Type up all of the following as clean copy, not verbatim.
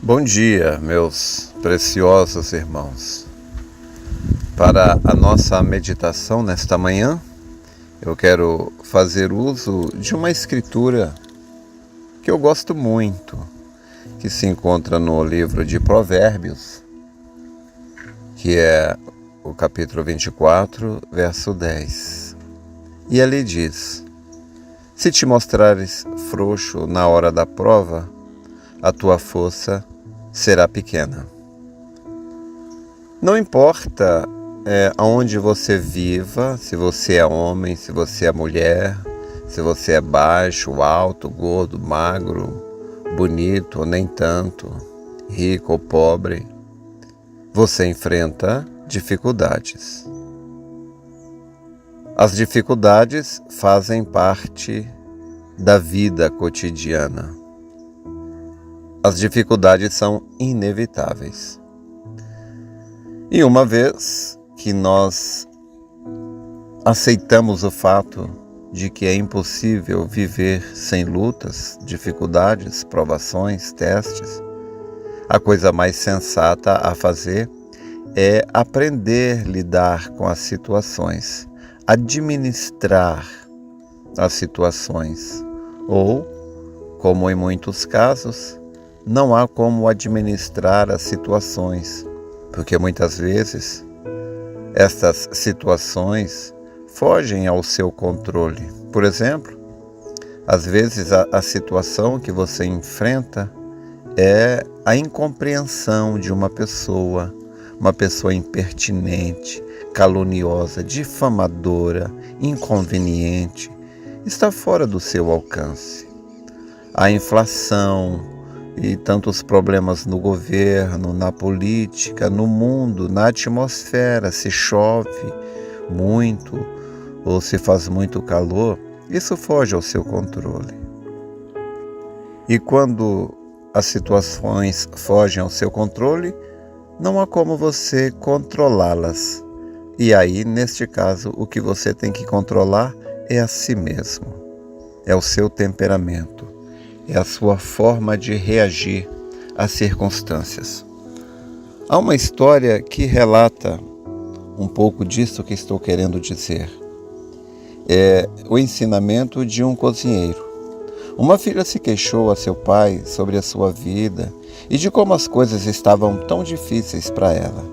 Bom dia, meus preciosos irmãos. Para a nossa meditação nesta manhã, eu quero fazer uso de uma escritura que eu gosto muito, que se encontra no livro de Provérbios, que é o capítulo 24, verso 10. E ali diz: Se te mostrares frouxo na hora da prova, a tua força será pequena. Não importa aonde você viva, se você é homem, se você é mulher, se você é baixo, alto, gordo, magro, bonito ou nem tanto, rico ou pobre, você enfrenta dificuldades. As dificuldades fazem parte da vida cotidiana. As dificuldades são inevitáveis. E uma vez que nós aceitamos o fato de que é impossível viver sem lutas, dificuldades, provações, testes, a coisa mais sensata a fazer é aprender a lidar com as situações, administrar as situações, ou, como em muitos casos, não há como administrar as situações, porque muitas vezes estas situações fogem ao seu controle. Por exemplo, às vezes a situação que você enfrenta é a incompreensão de uma pessoa impertinente, caluniosa, difamadora, inconveniente, está fora do seu alcance. A inflação e tantos problemas no governo, na política, no mundo, na atmosfera, se chove muito ou se faz muito calor, isso foge ao seu controle. E quando as situações fogem ao seu controle, não há como você controlá-las. E aí, neste caso, o que você tem que controlar é a si mesmo, é o seu temperamento, é a sua forma de reagir às circunstâncias. Há uma história que relata um pouco disso que estou querendo dizer. É o ensinamento de um cozinheiro. Uma filha se queixou a seu pai sobre a sua vida e de como as coisas estavam tão difíceis para ela.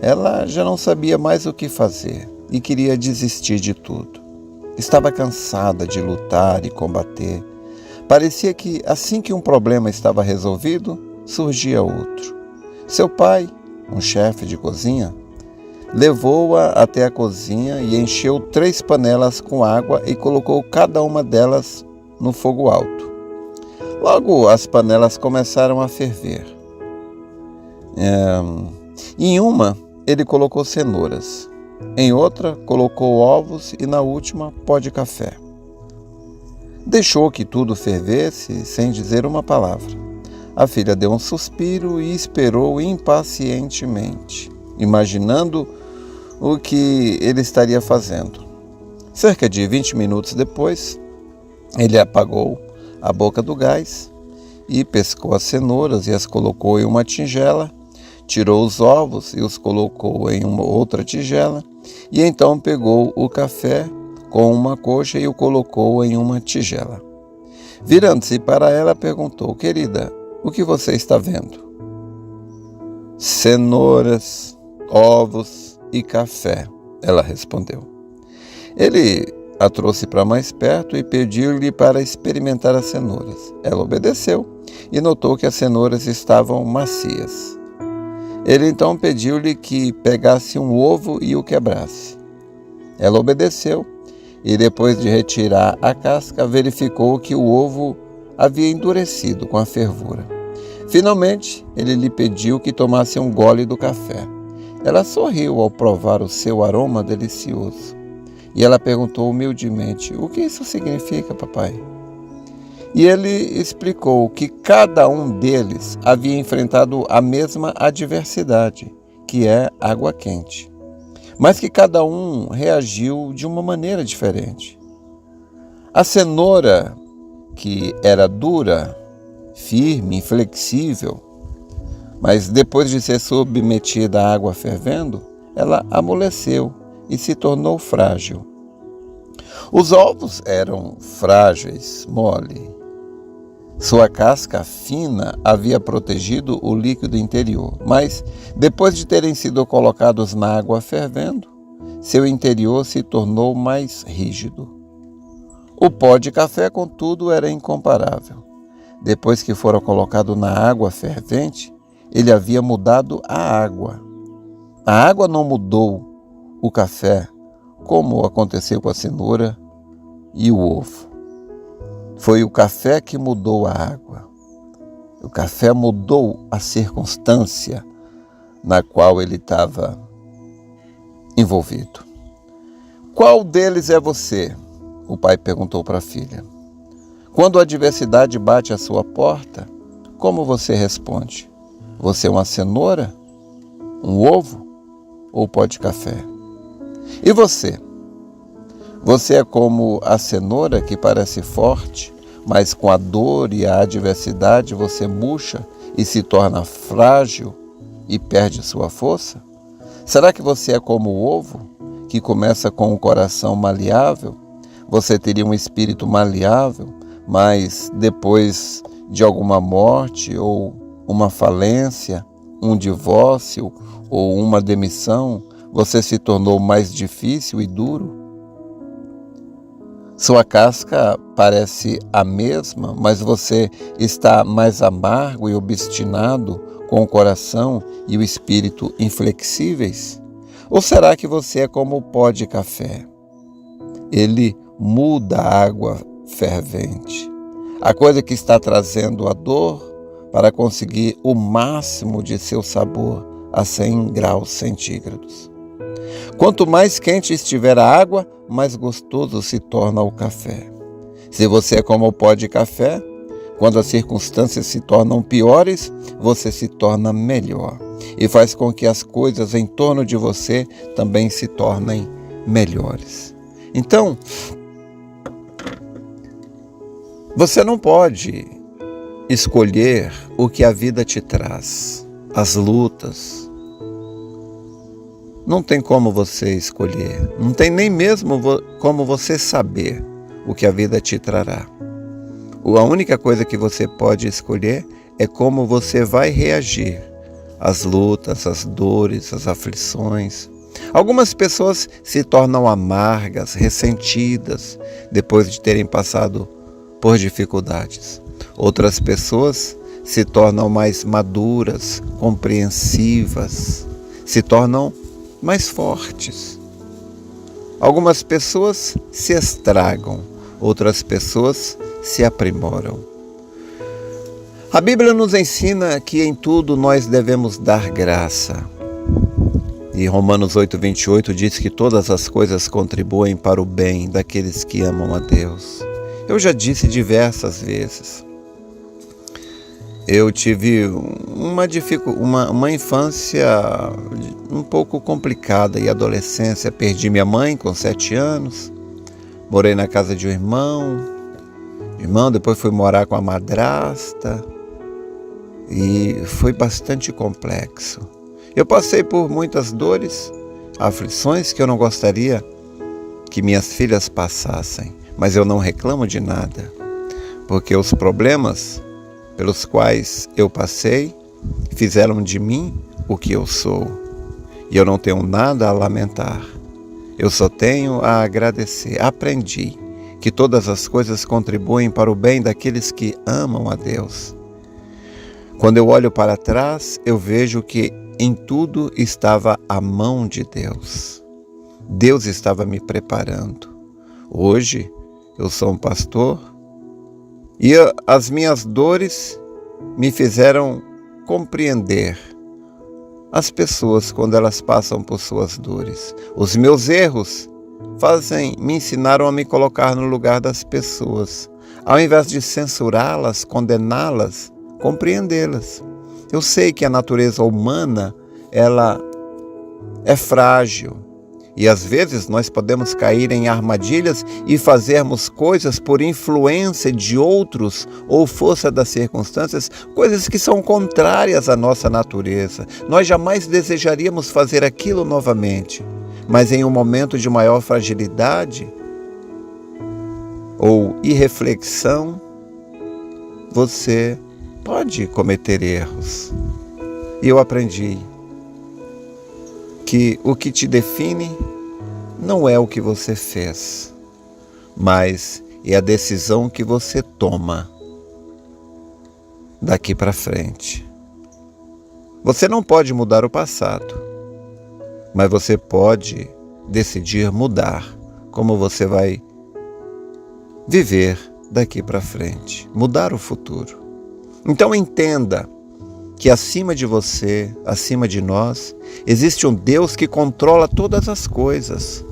Ela já não sabia mais o que fazer e queria desistir de tudo. Estava cansada de lutar e combater. Parecia que, assim que um problema estava resolvido, surgia outro. Seu pai, um chefe de cozinha, levou-a até a cozinha e encheu 3 panelas com água e colocou cada uma delas no fogo alto. Logo, as panelas começaram a ferver. Em uma, ele colocou cenouras. Em outra, colocou ovos e na última, pó de café. Deixou que tudo fervesse sem dizer uma palavra. A filha deu um suspiro e esperou impacientemente, imaginando o que ele estaria fazendo. Cerca de 20 minutos depois, ele apagou a boca do gás e pescou as cenouras e as colocou em uma tigela, tirou os ovos e os colocou em uma outra tigela e então pegou o café com uma coxa e o colocou em uma tigela. Virando-se para ela, perguntou: Querida, o que você está vendo? Cenouras, ovos e café, ela respondeu. Ele a trouxe para mais perto e pediu-lhe para experimentar as cenouras. Ela obedeceu e notou que as cenouras estavam macias. Ele então pediu-lhe que pegasse um ovo e o quebrasse. Ela obedeceu e depois de retirar a casca, verificou que o ovo havia endurecido com a fervura. Finalmente, ele lhe pediu que tomasse um gole do café. Ela sorriu ao provar o seu aroma delicioso. E ela perguntou humildemente: O que isso significa, papai? E ele explicou que cada um deles havia enfrentado a mesma adversidade, que é água quente, mas que cada um reagiu de uma maneira diferente. A cenoura, que era dura, firme, inflexível, Mas depois de ser submetida à água fervendo, ela amoleceu e se tornou frágil. Os ovos eram frágeis, mole. Sua casca fina havia protegido o líquido interior, mas depois de terem sido colocados na água fervendo, seu interior se tornou mais rígido. O pó de café, contudo, era incomparável. Depois que fora colocado na água fervente, ele havia mudado a água. A água não mudou o café, como aconteceu com a cenoura e o ovo. Foi o café que mudou a água. O café mudou a circunstância na qual ele estava envolvido. Qual deles é você? O pai perguntou para a filha. Quando a adversidade bate à sua porta, como você responde? Você é uma cenoura? Um ovo? Ou pó de café? E você? Você é como a cenoura que parece forte, mas com a dor e a adversidade você murcha e se torna frágil e perde sua força? Será que você é como o ovo, que começa com um coração maleável? Você teria um espírito maleável, mas depois de alguma morte ou uma falência, um divórcio ou uma demissão, você se tornou mais difícil e duro? Sua casca parece a mesma, mas você está mais amargo e obstinado, com o coração e o espírito inflexíveis? Ou será que você é como o pó de café? Ele muda a água fervente, a coisa que está trazendo a dor, para conseguir o máximo de seu sabor a 100 graus centígrados. Quanto mais quente estiver a água, mais gostoso se torna o café. Se você é como o pó de café, quando as circunstâncias se tornam piores, você se torna melhor e faz com que as coisas em torno de você também se tornem melhores. Então, você não pode escolher o que a vida te traz, as lutas. Não tem como você escolher, não tem nem mesmo como você saber o que a vida te trará. A única coisa que você pode escolher é como você vai reagir às lutas, às dores, às aflições. Algumas pessoas se tornam amargas, ressentidas, depois de terem passado por dificuldades. Outras pessoas se tornam mais maduras, compreensivas, se tornam mais fortes. Algumas pessoas se estragam, outras pessoas se aprimoram. A Bíblia nos ensina que em tudo nós devemos dar graça. E Romanos 8:28 diz que todas as coisas contribuem para o bem daqueles que amam a Deus. Eu já disse diversas vezes. Eu tive uma infância um pouco complicada e adolescência. Perdi minha mãe com 7 anos, morei na casa de um irmão, depois fui morar com a madrasta e foi bastante complexo. Eu passei por muitas dores, aflições que eu não gostaria que minhas filhas passassem, mas eu não reclamo de nada, porque os problemas pelos quais eu passei fizeram de mim o que eu sou. E eu não tenho nada a lamentar. Eu só tenho a agradecer. Aprendi que todas as coisas contribuem para o bem daqueles que amam a Deus. Quando eu olho para trás, eu vejo que em tudo estava a mão de Deus. Deus estava me preparando. Hoje eu sou um pastor e as minhas dores me fizeram compreender as pessoas quando elas passam por suas dores. Os meus erros me ensinaram a me colocar no lugar das pessoas. Ao invés de censurá-las, condená-las, compreendê-las. Eu sei que a natureza humana, ela é frágil E às vezes nós podemos cair em armadilhas e fazermos coisas por influência de outros ou força das circunstâncias, coisas que são contrárias à nossa natureza. Nós jamais desejaríamos fazer aquilo novamente, mas em um momento de maior fragilidade ou irreflexão, você pode cometer erros. E eu aprendi que o que te define não é o que você fez, mas é a decisão que você toma daqui para frente. Você não pode mudar o passado, mas você pode decidir mudar como você vai viver daqui para frente, mudar o futuro. Então entenda que acima de você, acima de nós, existe um Deus que controla todas as coisas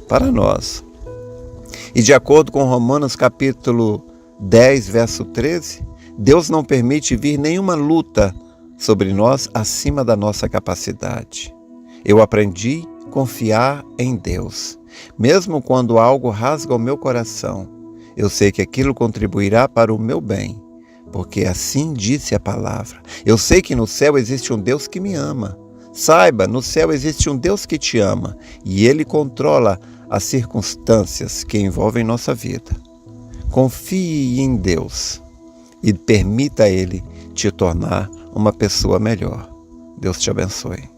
para nós. E de acordo com Romanos capítulo 10, verso 13, Deus não permite vir nenhuma luta sobre nós acima da nossa capacidade. Eu aprendi a confiar em Deus. Mesmo quando algo rasga o meu coração, eu sei que aquilo contribuirá para o meu bem, porque assim disse a palavra. Eu sei que no céu existe um Deus que me ama. Saiba, no céu existe um Deus que te ama e Ele controla as circunstâncias que envolvem nossa vida. Confie em Deus e permita a Ele te tornar uma pessoa melhor. Deus te abençoe.